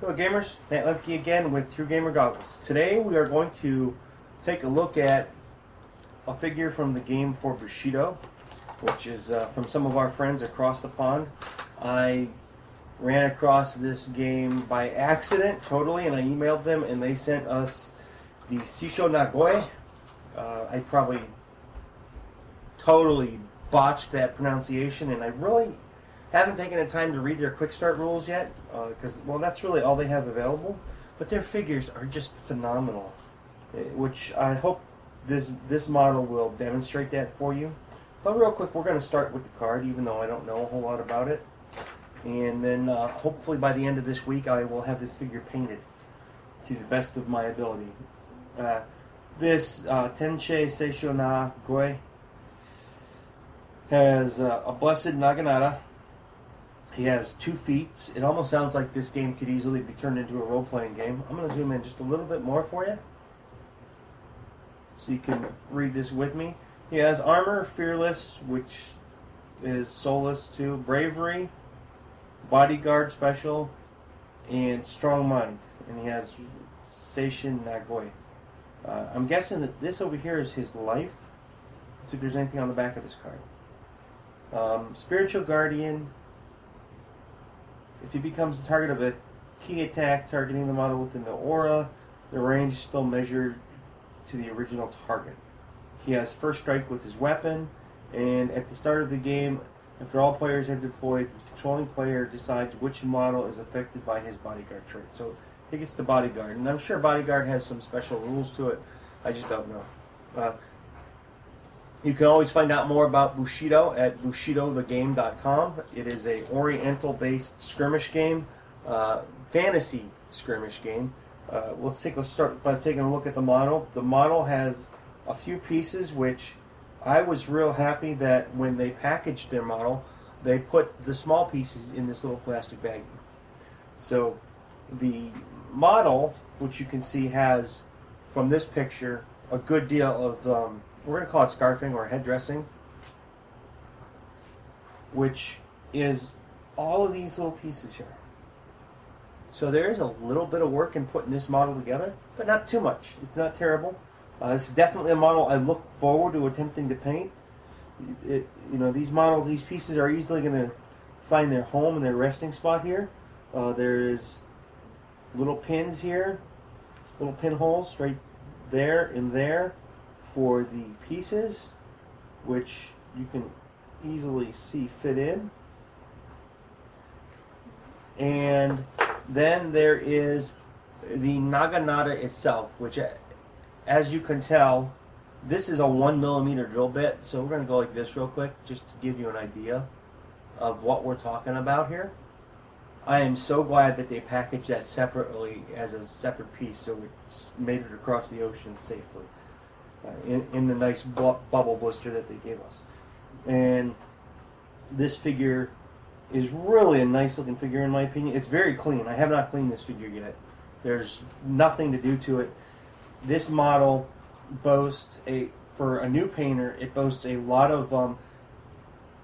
Hello gamers, Matt Lemke again with True Gamer Goggles. Today we are going to take a look at a figure from the game for Bushido, which is from some of our friends across the pond. I ran across this game by accident, totally, and I emailed them and they sent us the Seisho Nagoi. I probably totally botched that pronunciation, and I really haven't taken the time to read their quick start rules yet, because, well, that's really all they have available. But their figures are just phenomenal, which I hope this model will demonstrate that for you. But real quick, we're going to start with the card, even though I don't know a whole lot about it. And then hopefully by the end of this week, I will have this figure painted to the best of my ability. This Tenshi Seisho Nagoi has a blessed Naginata. He has 2 feet. It almost sounds like this game could easily be turned into a role-playing game. I'm going to zoom in just a little bit more for you so you can read this with me. He has armor, fearless, which is soulless too, bravery, bodyguard special, and strong mind. And he has Seishin Nagoi. I'm guessing that this over here is his life. Let's see if there's anything on the back of this card. Spiritual guardian. If he becomes the target of a key attack targeting the model within the aura, the range is still measured to the original target. He has first strike with his weapon, and at the start of the game, after all players have deployed, the controlling player decides which model is affected by his bodyguard trait. So he gets the bodyguard, and I'm sure bodyguard has some special rules to it. I just don't know. You can always find out more about Bushido at BushidoTheGame.com. It is a Oriental-based skirmish game, fantasy skirmish game. Let's start by taking a look at the model. The model has a few pieces, which I was real happy that when they packaged their model, they put the small pieces in this little plastic baggie. So the model, which you can see has, from this picture, a good deal of we're going to call it scarfing or head dressing, which is all of these little pieces here. So there is a little bit of work in putting this model together, but not too much. It's not terrible. This is definitely a model I look forward to attempting to paint. These models, these pieces are easily going to find their home and their resting spot here. There's little pins here, little pinholes right there and there for the pieces, which you can easily see fit in. And then there is the Naginata itself, which, as you can tell, this is a 1mm drill bit, so we're going to go like this real quick just to give you an idea of what we're talking about here. I am so glad that they packaged that separately as a separate piece so it made it across the ocean safely. In the nice bubble blister that they gave us. And this figure is really a nice looking figure in my opinion. It's very clean. I have not cleaned this figure yet. There's nothing to do to it. This model boasts, for a new painter, it boasts a lot of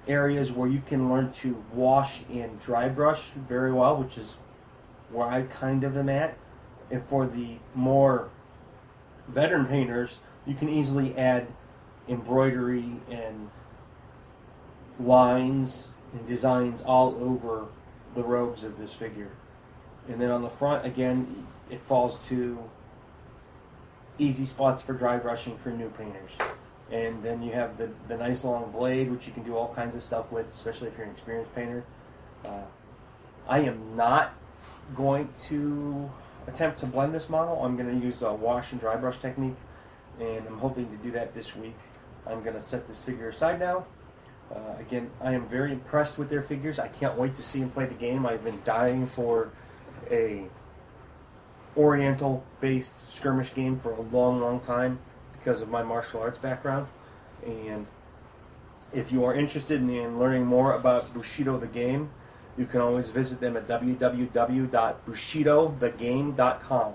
areas where you can learn to wash and dry brush very well, which is where I kind of am at. And for the more veteran painters, you can easily add embroidery and lines and designs all over the robes of this figure. And then on the front, again, it falls to easy spots for dry brushing for new painters. And then you have the nice long blade, which you can do all kinds of stuff with, especially if you're an experienced painter. I am not going to attempt to blend this model. I'm going to use a wash and dry brush technique, and I'm hoping to do that this week. I'm going to set this figure aside now. Again, I am very impressed with their figures. I can't wait to see them play the game. I've been dying for a Oriental-based skirmish game for a long, long time because of my martial arts background. And if you are interested in learning more about Bushido the Game, you can always visit them at www.BushidoTheGame.com.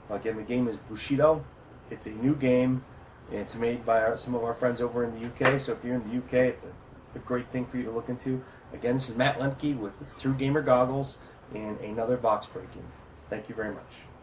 Again, the game is Bushido. It's a new game. It's made by some of our friends over in the UK. So if you're in the UK, it's a great thing for you to look into. Again, this is Matt Lemke with True Gamer Goggles and another box breaking. Thank you very much.